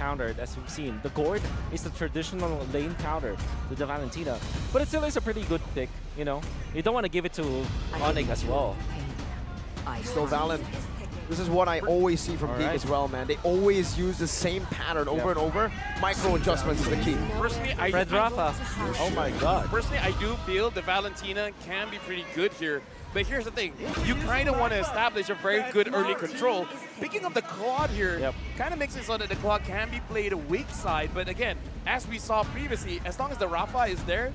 countered, as we've seen. The Gourd is the traditional lane counter to the Valentina, but it still is a pretty good pick, you know? You don't want to give it to Onic as well. So Valen, this is what I always see from Geek as well, man. They always use the same pattern over and over. Micro adjustments is the key. Personally, Red Rafa. Oh my god. Personally, I do feel the Valentina can be pretty good here. But here's the thing, you kind of want to establish a very good early control. Picking up the Claude here kind of makes it so that the Claude can be played a weak side. But again, as we saw previously, as long as the Rafa is there,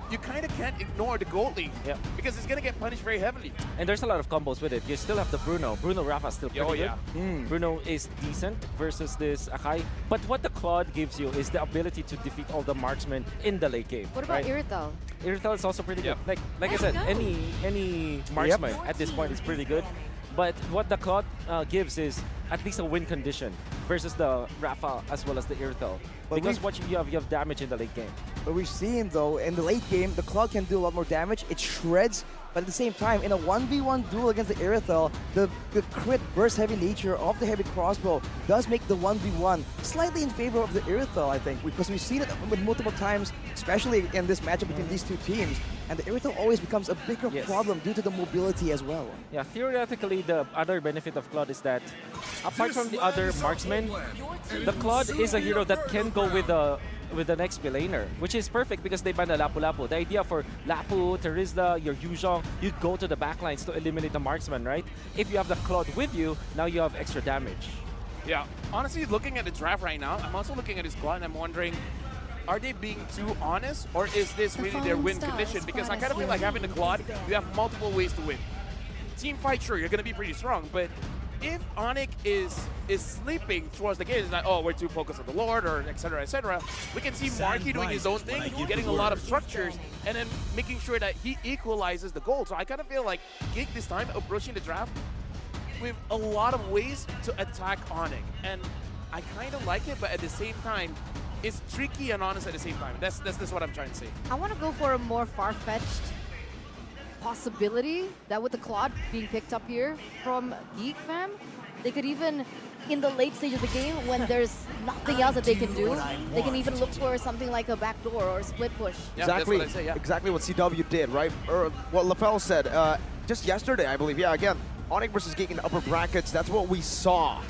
you kind of can't ignore the goalie because it's going to get punished very heavily. And there's a lot of combos with it. You still have the Bruno. Bruno Rafa still pretty good. Bruno is decent versus this Akai. But what the Claude gives you is the ability to defeat all the marksmen in the late game. What about Irithel? Irithel is also pretty good. Like I said, any marksman at this point is pretty good. But what the Claude gives is at least a win condition versus the Rafa as well as the Irithel. Because what you have damage in the late game. But we've seen, though, in the late game, the Claude can do a lot more damage. It shreds, but at the same time, in a 1v1 duel against the Irithel, the crit burst heavy nature of the heavy crossbow does make the 1v1 slightly in favor of the Irithel, I think, because we've seen it with multiple times, especially in this matchup between these two teams. And the Irithel always becomes a bigger problem due to the mobility as well. Yeah, theoretically, the other benefit of Claude is that, apart from the other marksmen, the Claude is a hero that can go with the next laner, which is perfect because they ban the Lapu-Lapu. The idea for Lapu, Terizla, your Yuzhong, you go to the backlines to eliminate the marksman, right? If you have the Claude with you, now you have extra damage. Yeah, honestly, looking at the draft right now, I'm also looking at his Claude and I'm wondering, are they being too honest, or is this really their win condition? Because I kind of feel like having the Claude, you have multiple ways to win. Team fight, sure, you're going to be pretty strong, but if Onic is sleeping towards the game, it's like, oh, we're too focused on the Lord, or etc., we can see Marky doing his own thing, getting a lot of structures, and then making sure that he equalizes the goal. So I kind of feel like Geek this time approaching the draft with a lot of ways to attack Onic. And I kind of like it, but at the same time, it's tricky and honest at the same time. That's what I'm trying to say. I want to go for a more far-fetched possibility that with the Claude being picked up here from Geek fam, they could even, in the late stage of the game, when there's nothing else that they can do, they can even look for something like a backdoor or a split push. Yeah, exactly, that's what I say, exactly what CW did, right? Or what LaFell said just yesterday, I believe. Yeah, again, Onic versus Geek in the upper brackets, that's what we saw.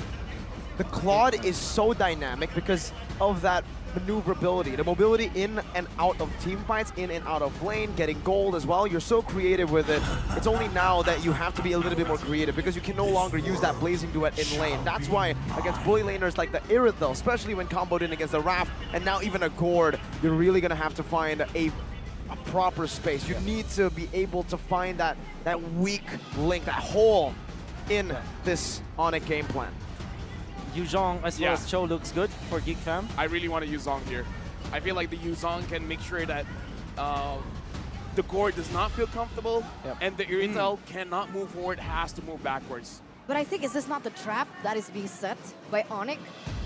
The Claude is so dynamic because of that maneuverability, the mobility in and out of team fights, in and out of lane, getting gold as well. You're so creative with it. It's only now that you have to be a little bit more creative because you can no longer use that blazing duet in lane. That's why against bully laners like the Irithel, especially when comboed in against the Raph, and now even a Gourd, you're really gonna have to find a proper space. You need to be able to find that weak link, that hole in this Onic game plan. Yuzhong as well as Cho looks good for Geek fam. I really want to use Zong here. I feel like the Yuzhong can make sure that the Gourd does not feel comfortable and the Irithel cannot move forward, has to move backwards. But I think, is this not the trap that is being set by Onic?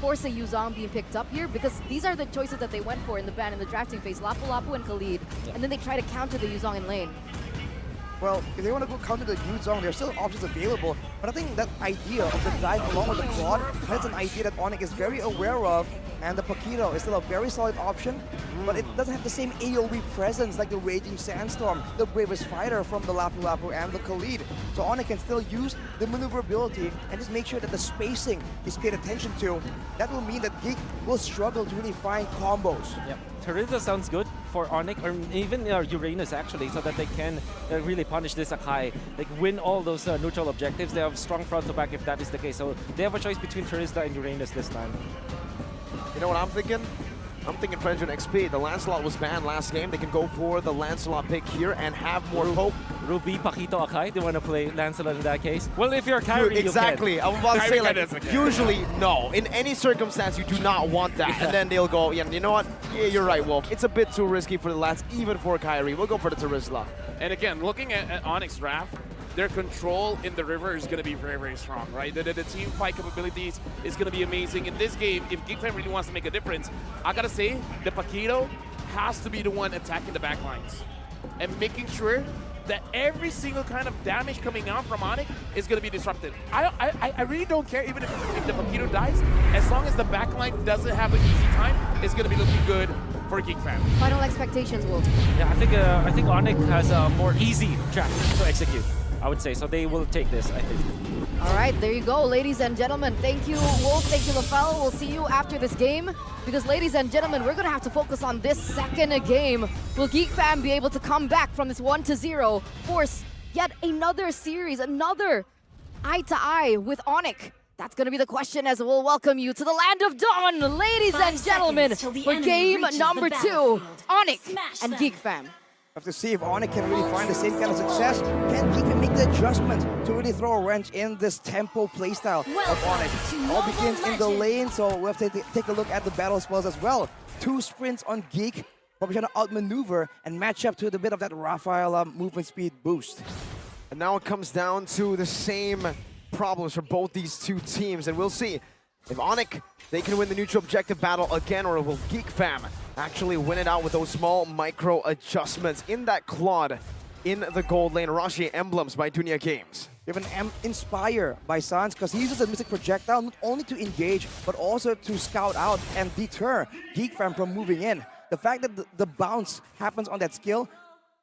Forcing Yuzhong being picked up here? Because these are the choices that they went for in the ban in the drafting phase, Lapu-Lapu and Khalid. And then they try to counter the Yuzhong in lane. Well, if they want to go counter the Yuzhong, there are still options available. But I think that idea of the dive along with the Claude, that's an idea that Onic is very aware of. And the Paquito is still a very solid option, but it doesn't have the same AoE presence like the Raging Sandstorm, the Bravest Fighter from the Lapu-Lapu and the Khalid. So Onic can still use the maneuverability and just make sure that the spacing is paid attention to. That will mean that Geek will struggle to really find combos. Yep. Terizla sounds good for Onic, or even Uranus actually, so that they can really punish this Akai, like win all those neutral objectives. They have strong front to back if that is the case. So they have a choice between Terizla and Uranus this time. You know what I'm thinking? I'm thinking French and XP. The Lancelot was banned last game. They can go for the Lancelot pick here and have more hope. Ruby, Paquito, Akai, do you want to play Lancelot in that case? Well, if you're Kyrie, exactly. I was about to say, like, okay. usually, no. In any circumstance, you do not want that. And then they'll go, yeah, you know what? Yeah, you're right, Wolf. It's a bit too risky for the Lance, even for Kyrie. We'll go for the Terizla. And again, looking at Onyx draft, their control in the river is going to be very, very strong, right? The team fight capabilities is going to be amazing. In this game, if Geek really wants to make a difference, I got to say, the Paquito has to be the one attacking the backlines and making sure that every single kind of damage coming out from Onic is going to be disrupted. I really don't care even if the Paquito dies, as long as the backline doesn't have an easy time, it's going to be looking good for Geek Fan. Final expectations, Wolf. Yeah, I think Onic has a more easy track to execute, I would say. So they will take this, I think. All right, there you go, ladies and gentlemen. Thank you, Wolf. Thank you, LaFell. We'll see you after this game. Because, ladies and gentlemen, we're going to have to focus on this second game. Will Geek Fam be able to come back from this 1-0, force yet another series, another eye-to-eye with Onic? That's going to be the question as we'll welcome you to the Land of Dawn, ladies and gentlemen, for game number 2, Onic and Geek Fam. Have to see if Onic can really find the same kind of success. Can Geek make the adjustment to really throw a wrench in this tempo playstyle of Onic? All begins in the lane, so we have to take a look at the battle spells as well. 2 sprints on Geek, probably trying to outmaneuver and match up to the bit of that Raphael movement speed boost. And now it comes down to the same problems for both these two teams, and we'll see if Onic, they can win the neutral objective battle again, or will Geek Fam actually win it out with those small micro adjustments in that Claude in the gold lane. Arashi emblems by Dunya Games. We have an Inspire by Sans, because he uses a Mystic Projectile not only to engage, but also to scout out and deter Geek Fam from moving in. The fact that the bounce happens on that skill,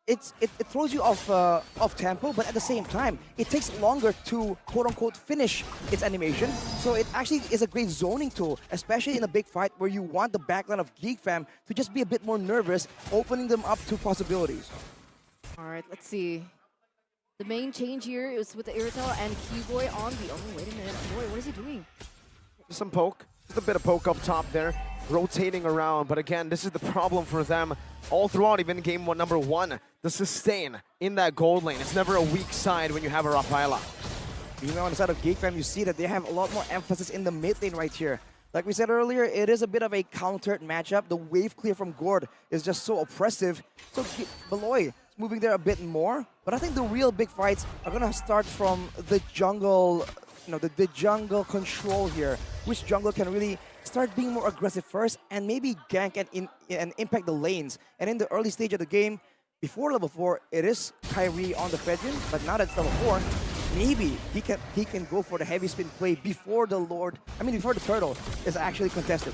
it throws you off tempo, but at the same time, it takes longer to quote-unquote finish its animation. So it actually is a great zoning tool, especially in a big fight where you want the backline of Geek Fam to just be a bit more nervous, opening them up to possibilities. All right, let's see. The main change here is with the Irritel and Keyboy on the... Oh, wait a minute. Boy, what is he doing? Just some poke. Just a bit of poke up top there, rotating around. But again, this is the problem for them all throughout, even game number 1. The sustain in that gold lane. It's never a weak side when you have a Rafaela. You know, on the side of Geek Fam, you see that they have a lot more emphasis in the mid lane right here. Like we said earlier, it is a bit of a countered matchup. The wave clear from Gord is just so oppressive. So Beloy is moving there a bit more. But I think the real big fights are going to start from the jungle, you know, the jungle control here. Which jungle can really start being more aggressive first and maybe gank and impact the lanes. And in the early stage of the game, before level 4, it is Kyrie on the Fedrin, but now that it's level 4, maybe he can go for the heavy spin play before before the turtle is actually contested.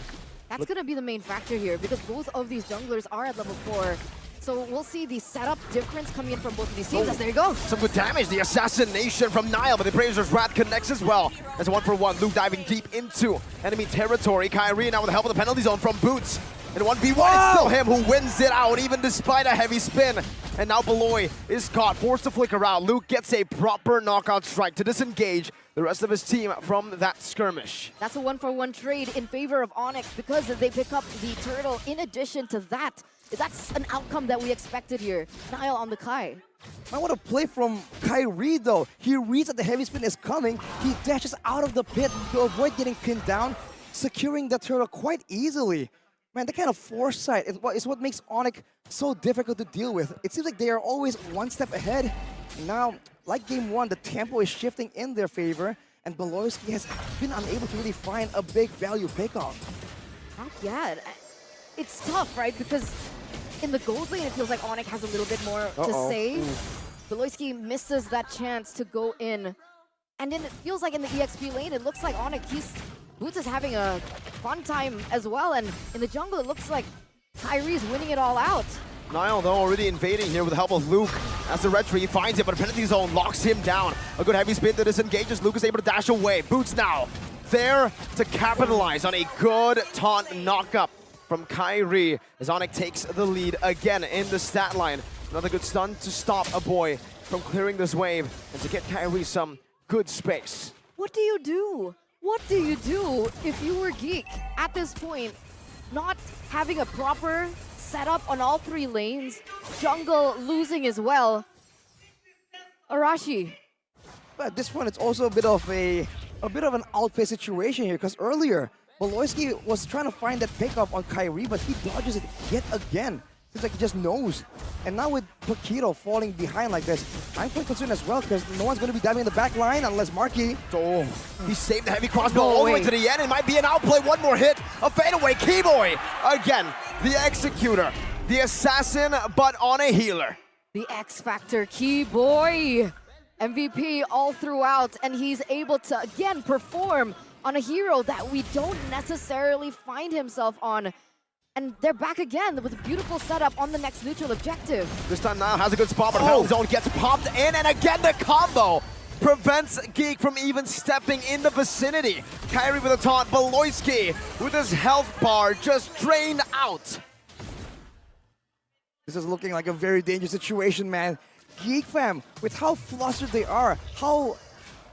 That's going to be the main factor here because both of these junglers are at level 4. So we'll see the setup difference coming in from both of these teams. There you go. Some good damage. The assassination from Niall, but the Brazer's Wrath connects as well. As a 1-for-1, Luke diving deep into enemy territory. Kyrie now with the help of the penalty zone from Boots. In 1v1, it's still him who wins it out, even despite a heavy spin. And now Beloy is caught, forced to flicker out. Luke gets a proper knockout strike to disengage the rest of his team from that skirmish. That's a 1-for-1 trade in favor of Onic because they pick up the turtle. In addition to that, that's an outcome that we expected here. Niall on the Kai. I want to play from Kyrie though. He reads that the heavy spin is coming. He dashes out of the pit to avoid getting pinned down, securing the turtle quite easily. Man, that kind of foresight is what makes Onic so difficult to deal with. It seems like they are always one step ahead. Now, like game 1, the tempo is shifting in their favor, and Beloyski has been unable to really find a big value pickoff. Not yet. It's tough, right? Because in the gold lane, it feels like Onic has a little bit more to say. Beloyski misses that chance to go in. And then it feels like in the EXP lane, it looks like Onic, Boots is having a fun time as well, and in the jungle, it looks like Kyrie's winning it all out. Niall, though, already invading here with the help of Luke. As the red tree finds it, but a penalty zone locks him down. A good heavy spin that disengages. Luke is able to dash away. Boots now there to capitalize on a good taunt knockup from Kyrie as Onic takes the lead again in the stat line. Another good stun to stop a boy from clearing this wave and to get Kyrie some good space. What do you do? What do you do if you were Geek at this point? Not having a proper setup on all 3 lanes, jungle losing as well. Arashi. But at this point, it's also a bit of an outplay situation here, because earlier, Beloyski was trying to find that pickoff on Kyrie, but he dodges it yet again. Seems like he just knows. And now with Paquito falling behind like this, I'm quite concerned as well, because no one's going to be diving in the back line unless Marky. Oh, he saved the heavy crossbow all the way to the end. It might be an outplay. One more hit. A fadeaway. Keyboy again. The executor. The assassin, but on a healer. The X Factor key boy. MVP all throughout, and he's able to again perform on a hero that we don't necessarily find himself on. And they're back again with a beautiful setup on the next neutral objective. This time now has a good spot, but Battle Zone gets popped in, and again the combo prevents Geek from even stepping in the vicinity. Kyrie with a taunt, Beloyski with his health bar just drained out. This is looking like a very dangerous situation, man. Geek fam, with how flustered they are, how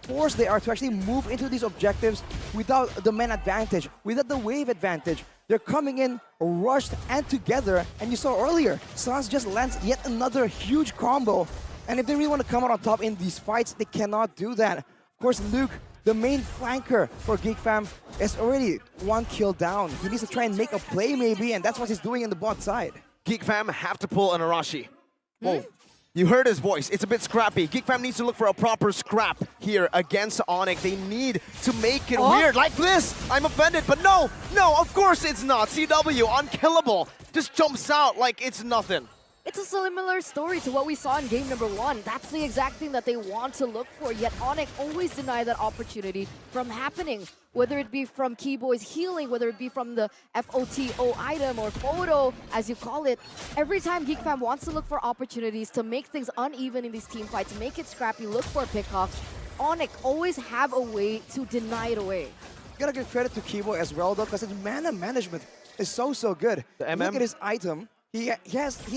forced they are to actually move into these objectives without the man advantage, without the wave advantage. They're coming in rushed and together, and you saw earlier, Sans just lands yet another huge combo. And if they really want to come out on top in these fights, they cannot do that. Of course, Luke, the main flanker for Geek fam, is already 1 kill down. He needs to try and make a play maybe, and that's what he's doing in the bot side. Geek fam have to pull an Arashi. Whoa. You heard his voice. It's a bit scrappy. Geek fam needs to look for a proper scrap here against Onic. They need to make it weird like this. I'm offended, but no, of course it's not. CW, unkillable, just jumps out like it's nothing. It's a similar story to what we saw in game number 1. That's the exact thing that they want to look for, yet Onic always deny that opportunity from happening. Whether it be from Keyboy's healing, whether it be from the FOTO item or photo, as you call it. Every time Geek fam wants to look for opportunities to make things uneven in these team fights, to make it scrappy, look for a pickoff, Onic always have a way to deny it away. You gotta give credit to Keyboy as well though, because his mana management is so good. Look at his item. He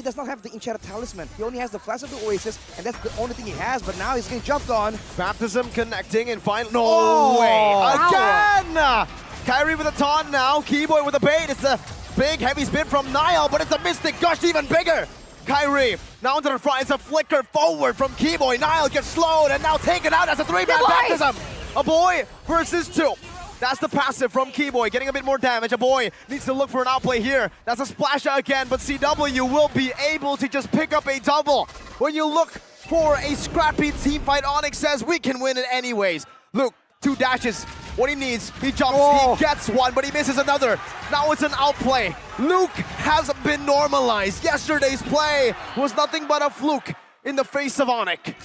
does not have the enchanted talisman. He only has the flash of the Oasis, and that's the only thing he has, but now he's getting jumped on. Baptism connecting and finally, no way, again! Kyrie with a taunt now, Keyboy with a bait. It's a big heavy spin from Niall, but it's a Mystic Gush even bigger. Kyrie now into the front, it's a flicker forward from Keyboy. Niall gets slowed and now taken out as a 3-man Baptism. A boy versus 2. That's the passive from Keyboy, getting a bit more damage. A boy needs to look for an outplay here. That's a splash out again, but CW will be able to just pick up a double. When you look for a scrappy team fight, Onic says we can win it anyways. Luke, 2 dashes. What he needs, he jumps, he gets one, but he misses another. Now it's an outplay. Luke has been normalized. Yesterday's play was nothing but a fluke in the face of Onic.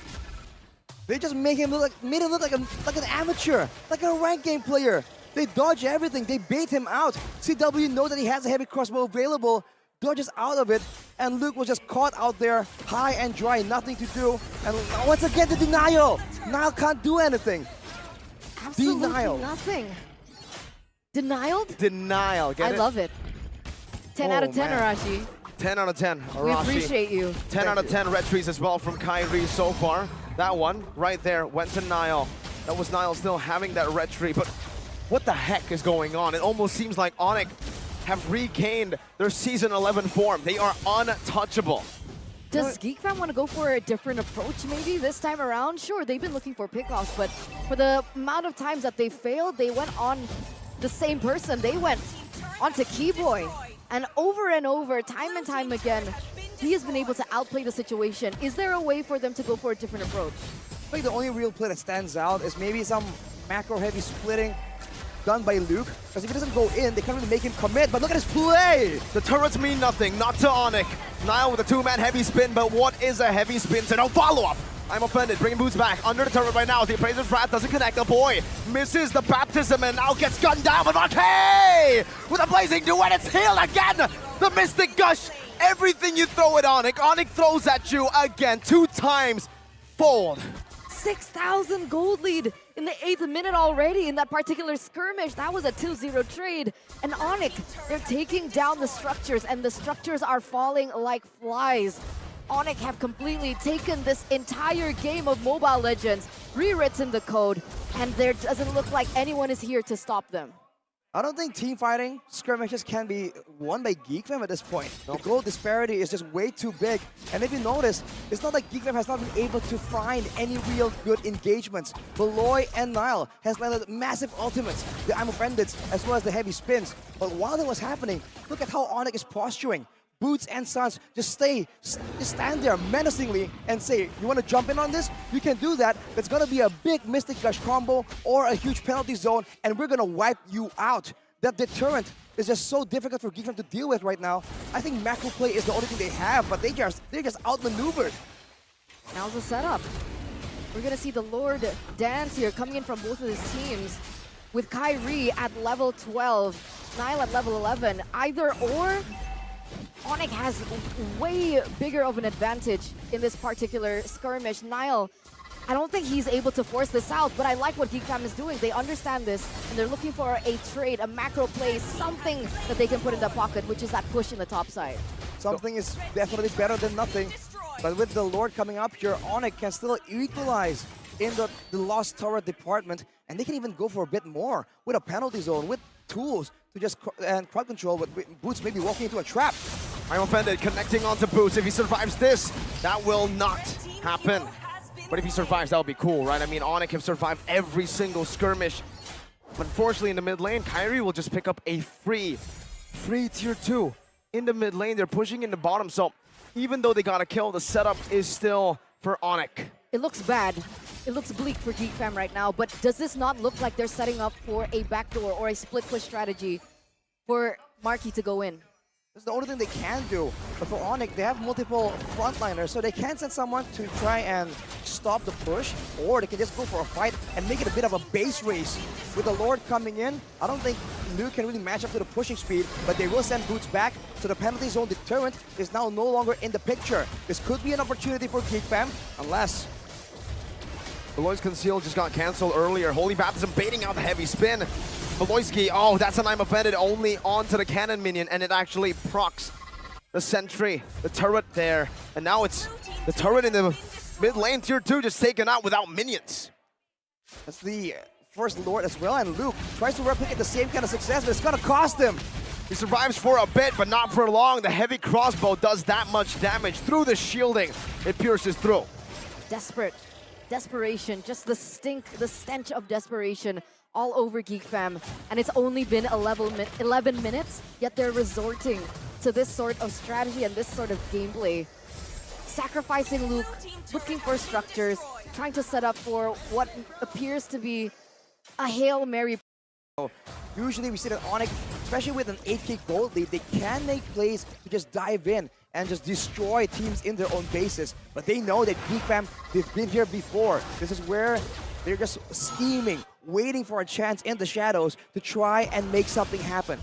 They just made him look like an amateur, like a ranked game player. They dodge everything, they bait him out. CW knows that he has a heavy crossbow available, dodges out of it, and Luke was just caught out there, high and dry, nothing to do. And once again, the denial. Niall can't do anything. Absolutely Denial. nothing. Denialed? Denial, get it? I love it. 10 out of 10, Arashi. 10 out of 10, Arashi. We appreciate you. 10 out of 10 red trees as well from Kyrie so far. That one right there went to Niall. That was Niall still having that red tree, but what the heck is going on? It almost seems like Onic have regained their Season 11 form. They are untouchable. Does Geek fam want to go for a different approach maybe this time around? Sure, they've been looking for pickoffs, but for the amount of times that they failed, they went on the same person. They went onto Keyboy. And over, time and time again, he has been able to outplay the situation. Is there a way for them to go for a different approach? I think the only real play that stands out is maybe some macro-heavy splitting done by Luke. Because if he doesn't go in, they can't really make him commit. But look at his play! The turrets mean nothing, not to Onic. Niall with a 2-man heavy spin, but what is a heavy spin? So no follow-up. I'm offended, bringing Boots back under the turret right now. The Appraiser's Wrath doesn't connect. The boy misses the Baptism and now gets gunned down. But RK with a blazing duet, it's healed again. The Mystic Gush, everything you throw at Onic, Onic throws at you again, 2 times. Fold. 6,000 gold lead in the 8th minute already in that particular skirmish. That was a 2-0 trade. And Onic, they're taking down the structures, and the structures are falling like flies. Onic have completely taken this entire game of Mobile Legends, rewritten the code, and there doesn't look like anyone is here to stop them. I don't think team fighting skirmishes can be won by Geek fam at this point. The goal disparity is just way too big. And if you notice, it's not like Geek fam has not been able to find any real good engagements. Beloy and Niall has landed massive ultimates, the I'm Offended, as well as the heavy spins. But while that was happening, look at how Onic is posturing. Boots and Sans just stand there menacingly and say, you want to jump in on this? You can do that. It's going to be a big Mystic Gush combo or a huge penalty zone, and we're going to wipe you out. That deterrent is just so difficult for Geek Fam to deal with right now. I think macro play is the only thing they have, but they're just outmaneuvered. Now's the setup. We're gonna see the Lord dance here coming in from both of his teams with Kyrie at level 12, Nile at level 11. Either or, Onic has way bigger of an advantage in this particular skirmish. Nile, I don't think he's able to force this out, but I like what Geek Fam is doing. They understand this, and they're looking for a trade, a macro play, something that they can put in their pocket, which is that push in the top side. Something is definitely better than nothing. But with the Lord coming up here, Onic can still equalize in the lost turret department, and they can even go for a bit more with a penalty zone, with tools to just and crowd control, but Boots maybe walking into a trap. I'm offended, connecting onto Boots. If he survives this, that will not happen. But if he survives, that would be cool, right? I mean, Onic have survived every single skirmish. Unfortunately, in the mid lane, Kyrie will just pick up a free tier 2. In the mid lane, they're pushing in the bottom, so even though they got a kill, the setup is still for Onic. It looks bad. It looks bleak for Geek Fam right now, but does this not look like they're setting up for a backdoor or a split push strategy for Marky to go in? That's the only thing they can do. But for Onic, they have multiple frontliners, so they can send someone to try and stop the push, or they can just go for a fight and make it a bit of a base race. With the Lord coming in, I don't think Luke can really match up to the pushing speed, but they will send Boots back, so the penalty zone deterrent is now no longer in the picture. This could be an opportunity for Geek Fam, unless... Beloy's Conceal just got cancelled earlier. Holy Baptism baiting out the heavy spin. Beloyski, oh, that's an I'm offended only onto the cannon minion, and it actually procs the sentry, the turret there. And now it's the turret in the mid lane, tier 2, just taken out without minions. That's the first Lord as well, and Luke tries to replicate the same kind of success, but it's gonna cost him. He survives for a bit, but not for long. The heavy crossbow does that much damage through the shielding. It pierces through. Desperation, just the stench of desperation all over Geek Fam. And it's only been 11 minutes, yet they're resorting to this sort of strategy and this sort of gameplay. Sacrificing Luke, looking for structures, trying to set up for what appears to be a Hail Mary. Usually we see that Onic, especially with an 8k gold lead, they can make plays to just dive in and just destroy teams in their own bases. But they know that Geek Fam, they've been here before. This is where they're just scheming, waiting for a chance in the shadows to try and make something happen.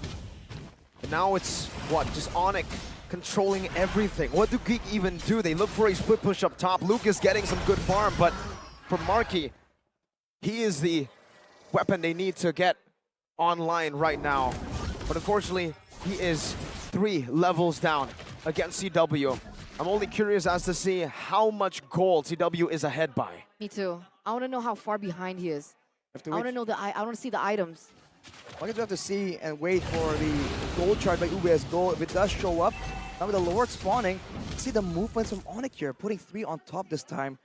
And now it's, what, just Onic controlling everything. What do Geek even do? They look for a split push up top. Luke is getting some good farm, but for Marky, he is the weapon they need to get online right now. But unfortunately, he is 3 levels down against CW. I'm only curious as to see how much gold CW is ahead by. Me too. I want to know how far behind he is. I want to know I want to see the items. I guess we have to see and wait for the gold chart by UBS Gold. If it does show up, now with the Lord spawning, see the movements from Onic here, putting 3 on top this time,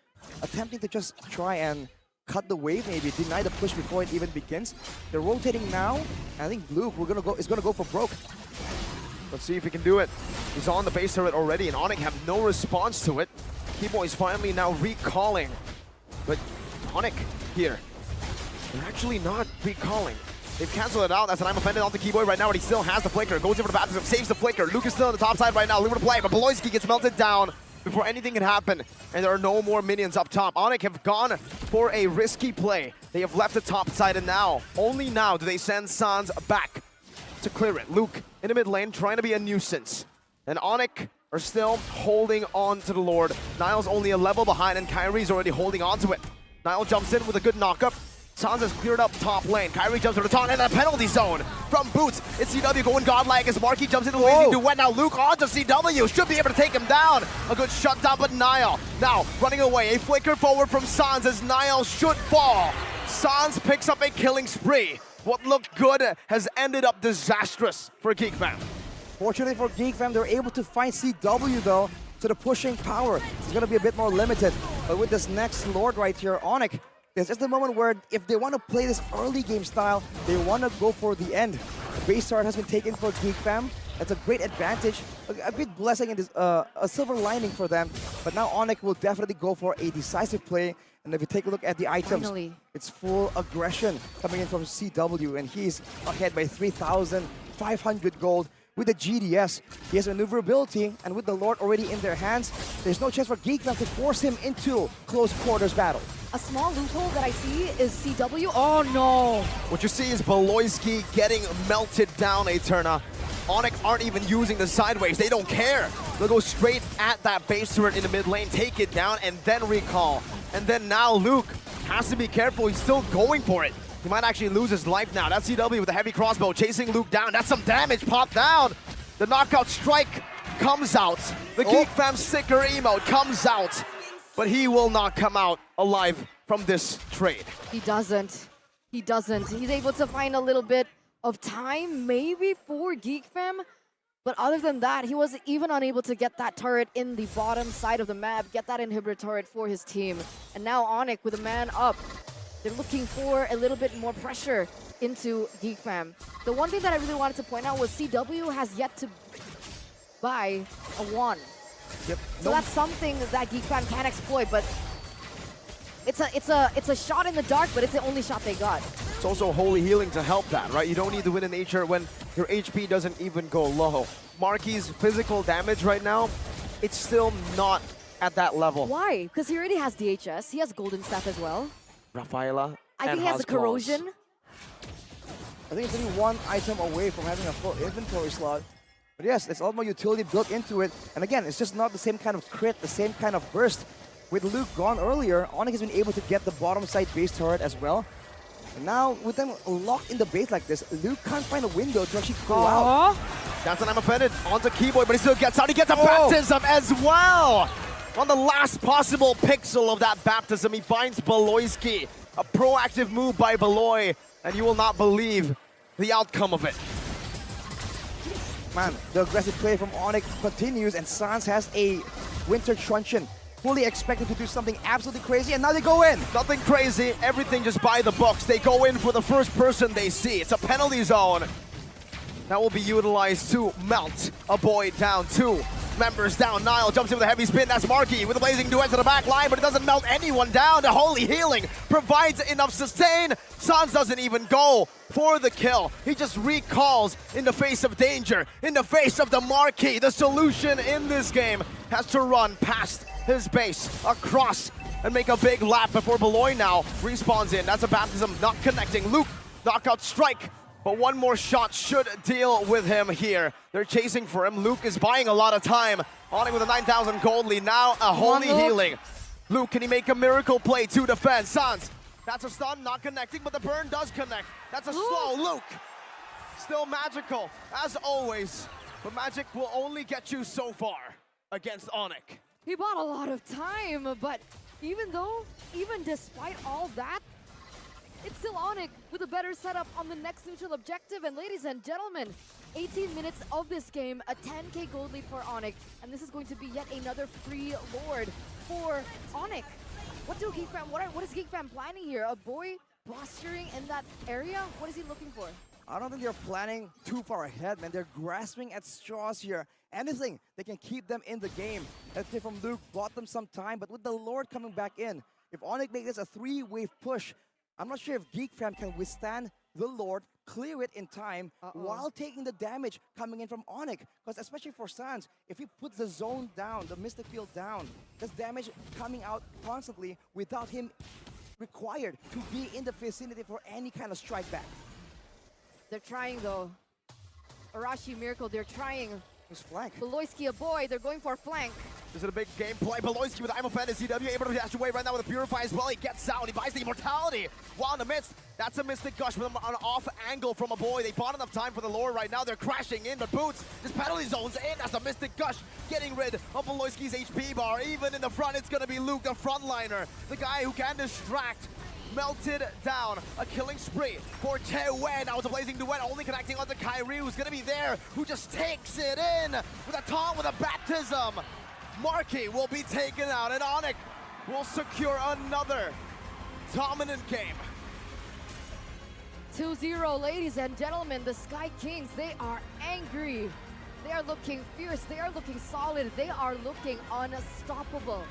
attempting to just try and cut the wave, maybe deny the push before it even begins. They're rotating now. I think Luke is gonna go for broke. Let's see if he can do it. He's on the base turret already, and Onic have no response to it. Keyboy's finally now recalling, but Onic here, they're actually not recalling. They've canceled it out. That's an I'm offended onto Keyboy right now, but he still has the flicker. Goes in for the baptism, saves the flicker. Luke is still on the top side right now, looking to play, but Beloyski gets melted down before anything can happen, and there are no more minions up top. Onic have gone for a risky play. They have left the top side, and now, only now, do they send Sans back to clear it. Luke in the mid lane trying to be a nuisance, and Onic are still holding on to the Lord. Niall's only a level behind, and Kyrie's already holding on to it. Niall jumps in with a good knockup. Sans has cleared up top lane. Kyrie jumps to the taunt and a penalty zone from Boots. It's CW going godlike as Marky jumps into the lazy duet. Now Luke onto CW. Should be able to take him down. A good shutdown, but Niall now running away. A flicker forward from Sans as Niall should fall. Sans picks up a killing spree. What looked good has ended up disastrous for Geek Fam. Fortunately for Geek Fam, they're able to find CW though, so the pushing power is going to be a bit more limited. But with this next Lord right here, Onic, it's just the moment where if they want to play this early game style, they want to go for the end. The base start has been taken for Geek Fam. That's a great advantage, a bit blessing in this, a silver lining for them. But now Onic will definitely go for a decisive play. And if you take a look at the items, it's full aggression coming in from CW, and he's ahead by 3,000 500 gold with the GDS. He has maneuverability, and with the Lord already in their hands, there's no chance for Geek Fam to force him into close quarters battle. A small loophole that I see is CW. Oh no! What you see is Beloyski getting melted down, Eterna. Onic aren't even using the sideways. They don't care. They'll go straight at that base turret in the mid lane, take it down, and then recall. And then now Luke has to be careful. He's still going for it. He might actually lose his life now. That's CW with a heavy crossbow, chasing Luke down. That's some damage, popped down. The knockout strike comes out. The Geek Fam sticker emote comes out. But he will not come out alive from this trade. He doesn't. He doesn't. He's able to find a little bit of time, maybe for Geek Fam. But other than that, he was even unable to get that turret in the bottom side of the map, get that inhibitor turret for his team. And now Onic with a man up. They're looking for a little bit more pressure into Geek Fam. The one thing that I really wanted to point out was CW has yet to buy a 1. Yep. So that's something that Geek Fam can exploit, but it's a shot in the dark, but it's the only shot they got. It's also holy healing to help that, right? You don't need to win in nature when your HP doesn't even go low. Marky's physical damage right now, it's still not at that level. Why? Because he already has DHS, he has Golden Staff as well. Rafaela I think he has a Corrosion. I think it's only one item away from having a full inventory slot. But yes, there's a lot more utility built into it. And again, it's just not the same kind of crit, the same kind of burst. With Luke gone earlier, Onic has been able to get the bottom side base turret as well. And now, with them locked in the base like this, Luke can't find a window to actually go out. That's an I'm offended onto Keyboy, but he still gets out. He gets a baptism as well. On the last possible pixel of that baptism, he finds Beloyski. A proactive move by Beloy, and you will not believe the outcome of it. Man, the aggressive play from Onic continues, and Sans has a Winter Truncheon. Fully expected to do something absolutely crazy, and now they go in. Nothing crazy, everything just by the books. They go in for the first person they see. It's a penalty zone. That will be utilized to melt a boy down. 2 members down. Nile jumps in with a heavy spin. That's Marky with a blazing duet to the back line, but it doesn't melt anyone down. The holy healing provides enough sustain. Sans doesn't even go for the kill. He just recalls in the face of danger, in the face of the Marquee. The solution in this game has to run past his base, across, and make a big lap before Beloy now respawns in. That's a baptism not connecting. Luke, knockout strike, but one more shot should deal with him here. They're chasing for him. Luke is buying a lot of time. Onic with a 9,000 gold lead. Now a holy healing. Luke, can he make a miracle play to defend? Sans, that's a stun, not connecting, but the burn does connect. That's a slow. Luke, still magical, as always. But magic will only get you so far against Onic. He bought a lot of time, but even despite all that, it's still Onic with a better setup on the next neutral objective. And ladies and gentlemen, 18 minutes of this game, a 10k gold lead for Onic. And this is going to be yet another free lord for Onic. What is Geek Fam planning here? A boy posturing in that area? What is he looking for? I don't think they're planning too far ahead, man. They're grasping at straws here. Anything that can keep them in the game. That play from Luke bought them some time, but with the Lord coming back in, if Onic makes this a 3-wave push, I'm not sure if Geek Fam can withstand the Lord, clear it in time, while taking the damage coming in from Onic. Because especially for Sans, if he puts the zone down, the Mystic Field down, there's damage coming out constantly without him required to be in the vicinity for any kind of strike back. They're trying though. Arashi Miracle, they're trying. His flank. Beloyski a boy, they're going for a flank. This is a big gameplay. Beloyski with I'm offended. CW able to dash away right now with a Purify as well. He gets out. He buys the immortality. While in the midst, that's a Mystic Gush with an off angle from a boy. They bought enough time for the lore right now. They're crashing in, but Boots, this penalty zone's in. That's a Mystic Gush getting rid of Beloyski's HP bar. Even in the front, it's going to be Luke, the frontliner. The guy who can distract. Melted down. A killing spree for Taewen. Now it's a blazing duet only connecting onto Kyrie, who's going to be there, who just takes it in with a taunt, with a baptism. Marky will be taken out, and Onic will secure another dominant game. 2-0, ladies and gentlemen. The Sky Kings, they are angry. They are looking fierce. They are looking solid. They are looking unstoppable.